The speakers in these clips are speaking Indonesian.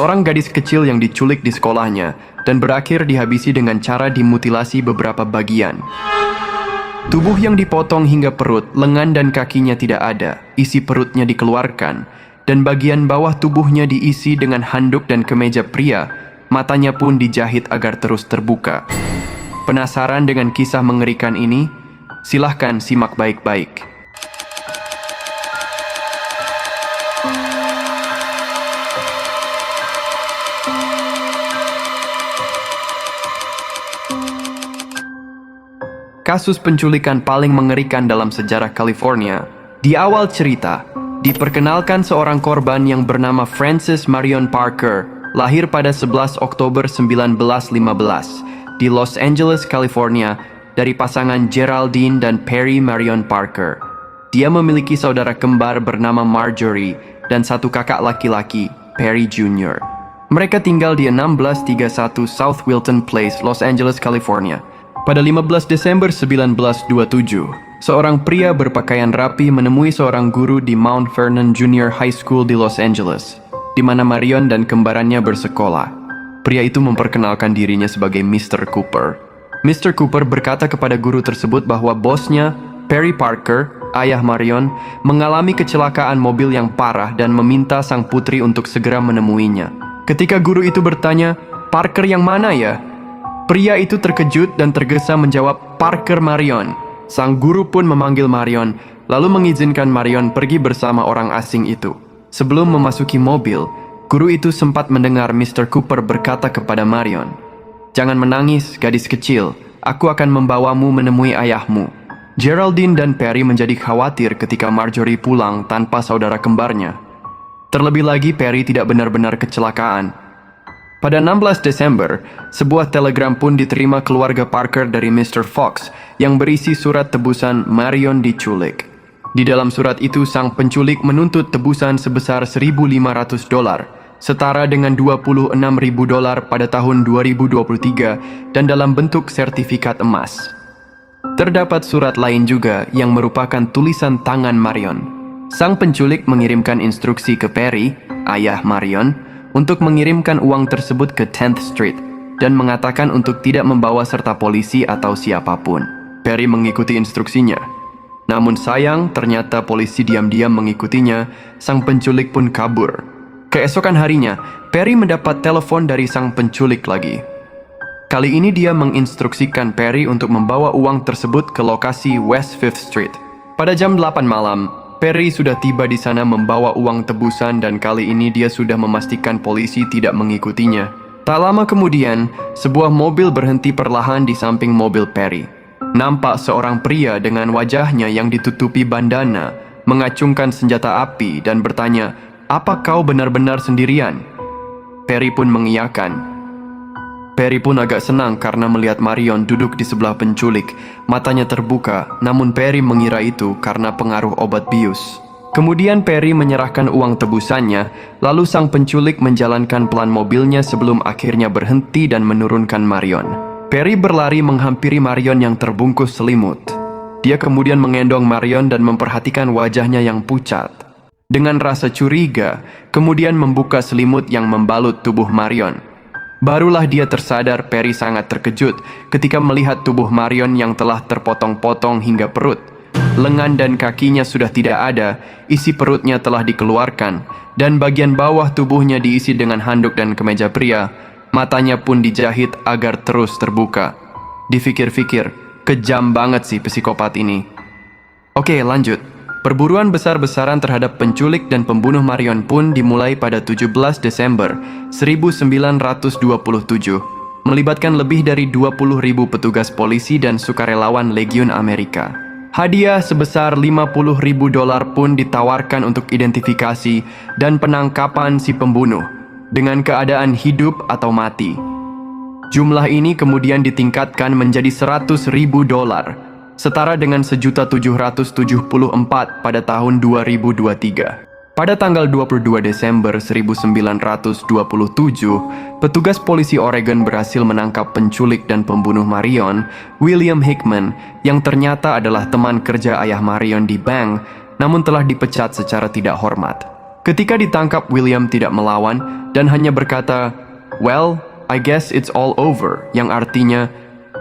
seorang gadis kecil yang diculik di sekolahnya dan berakhir dihabisi dengan cara dimutilasi beberapa bagian. Tubuh yang dipotong hingga perut, lengan dan kakinya tidak ada, isi perutnya dikeluarkan, dan bagian bawah tubuhnya diisi dengan handuk dan kemeja pria, matanya pun dijahit agar terus terbuka. Penasaran dengan kisah mengerikan ini? Silahkan simak baik-baik. Kasus penculikan paling mengerikan dalam sejarah California. Di awal cerita, diperkenalkan seorang korban yang bernama Frances Marion Parker, lahir pada 11 Oktober 1915 di Los Angeles, California, dari pasangan Geraldine dan Perry Marion Parker. Dia memiliki saudara kembar bernama Marjorie dan satu kakak laki-laki, Perry Jr. Mereka tinggal di 1631 South Wilton Place, Los Angeles, California. Pada 15 Desember 1927, seorang pria berpakaian rapi menemui seorang guru di Mount Vernon Junior High School di Los Angeles, di mana Marion dan kembarannya bersekolah. Pria itu memperkenalkan dirinya sebagai Mr. Cooper. Mr. Cooper berkata kepada guru tersebut bahwa bosnya, Perry Parker, ayah Marion, mengalami kecelakaan mobil yang parah dan meminta sang putri untuk segera menemuinya. Ketika guru itu bertanya, "Parker yang mana ya?" Pria itu terkejut dan tergesa menjawab, "Parker Marion." Sang guru pun memanggil Marion, lalu mengizinkan Marion pergi bersama orang asing itu. Sebelum memasuki mobil, guru itu sempat mendengar Mr. Cooper berkata kepada Marion, "Jangan menangis, gadis kecil. Aku akan membawamu menemui ayahmu." Geraldine dan Perry menjadi khawatir ketika Marjorie pulang tanpa saudara kembarnya. Terlebih lagi, Perry tidak benar-benar kecelakaan. Pada 16 Desember, sebuah telegram pun diterima keluarga Parker dari Mr. Fox yang berisi surat tebusan Marion diculik. Di dalam surat itu, sang penculik menuntut tebusan sebesar $1.500, setara dengan $26.000 pada tahun 2023 dan dalam bentuk sertifikat emas. Terdapat surat lain juga yang merupakan tulisan tangan Marion. Sang penculik mengirimkan instruksi ke Perry, ayah Marion, untuk mengirimkan uang tersebut ke 10th Street dan mengatakan untuk tidak membawa serta polisi atau siapapun. Perry mengikuti instruksinya. Namun sayang, ternyata polisi diam-diam mengikutinya. Sang penculik pun kabur. Keesokan harinya, Perry mendapat telepon dari sang penculik lagi. Kali ini dia menginstruksikan Perry untuk membawa uang tersebut ke lokasi West 5th Street. Pada jam 8 malam, Perry sudah tiba di sana membawa uang tebusan dan kali ini dia sudah memastikan polisi tidak mengikutinya. Tak lama kemudian, sebuah mobil berhenti perlahan di samping mobil Perry. Nampak seorang pria dengan wajahnya yang ditutupi bandana, mengacungkan senjata api dan bertanya, "Apa kau benar-benar sendirian?" Perry pun mengiyakan. Perry pun agak senang karena melihat Marion duduk di sebelah penculik. Matanya terbuka, namun Perry mengira itu karena pengaruh obat bius. Kemudian Perry menyerahkan uang tebusannya, lalu sang penculik menjalankan pelan mobilnya sebelum akhirnya berhenti dan menurunkan Marion. Perry berlari menghampiri Marion yang terbungkus selimut. Dia kemudian mengendong Marion dan memperhatikan wajahnya yang pucat. Dengan rasa curiga, kemudian membuka selimut yang membalut tubuh Marion. Barulah dia tersadar. Perry sangat terkejut ketika melihat tubuh Marion yang telah terpotong-potong hingga perut. Lengan dan kakinya sudah tidak ada, isi perutnya telah dikeluarkan, dan bagian bawah tubuhnya diisi dengan handuk dan kemeja pria. Matanya pun dijahit agar terus terbuka. Dipikir-pikir, kejam banget sih psikopat ini. Oke, lanjut. Perburuan besar-besaran terhadap penculik dan pembunuh Marion pun dimulai pada 17 Desember 1927, melibatkan lebih dari 20.000 petugas polisi dan sukarelawan Legiun Amerika. Hadiah sebesar $50.000 pun ditawarkan untuk identifikasi dan penangkapan si pembunuh, dengan keadaan hidup atau mati. Jumlah ini kemudian ditingkatkan menjadi $100.000, setara dengan $1.774 pada tahun 2023. Pada tanggal 22 Desember 1927, petugas polisi Oregon berhasil menangkap penculik dan pembunuh Marion, William Hickman, yang ternyata adalah teman kerja ayah Marion di bank, namun telah dipecat secara tidak hormat. Ketika ditangkap, William tidak melawan dan hanya berkata, "Well, I guess it's all over," yang artinya,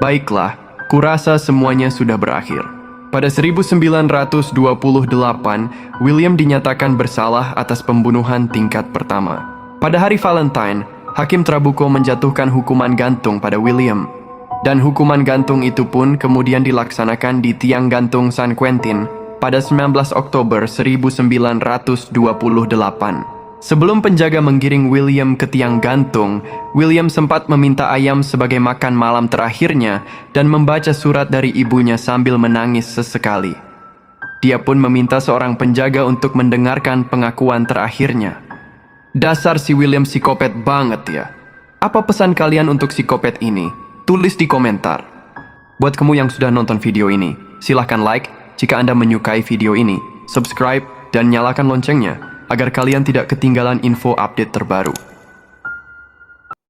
"Baiklah, kurasa semuanya sudah berakhir." Pada 1928, William dinyatakan bersalah atas pembunuhan tingkat pertama. Pada hari Valentine, Hakim Trabuco menjatuhkan hukuman gantung pada William. Dan hukuman gantung itu pun kemudian dilaksanakan di tiang gantung San Quentin pada 19 Oktober 1928. Sebelum penjaga menggiring William ke tiang gantung, William sempat meminta ayam sebagai makan malam terakhirnya dan membaca surat dari ibunya sambil menangis sesekali. Dia pun meminta seorang penjaga untuk mendengarkan pengakuan terakhirnya. Dasar si William psikopat banget ya. Apa pesan kalian untuk psikopat ini? Tulis di komentar. Buat kamu yang sudah nonton video ini, silahkan like jika Anda menyukai video ini, subscribe, dan nyalakan loncengnya agar kalian tidak ketinggalan info update terbaru.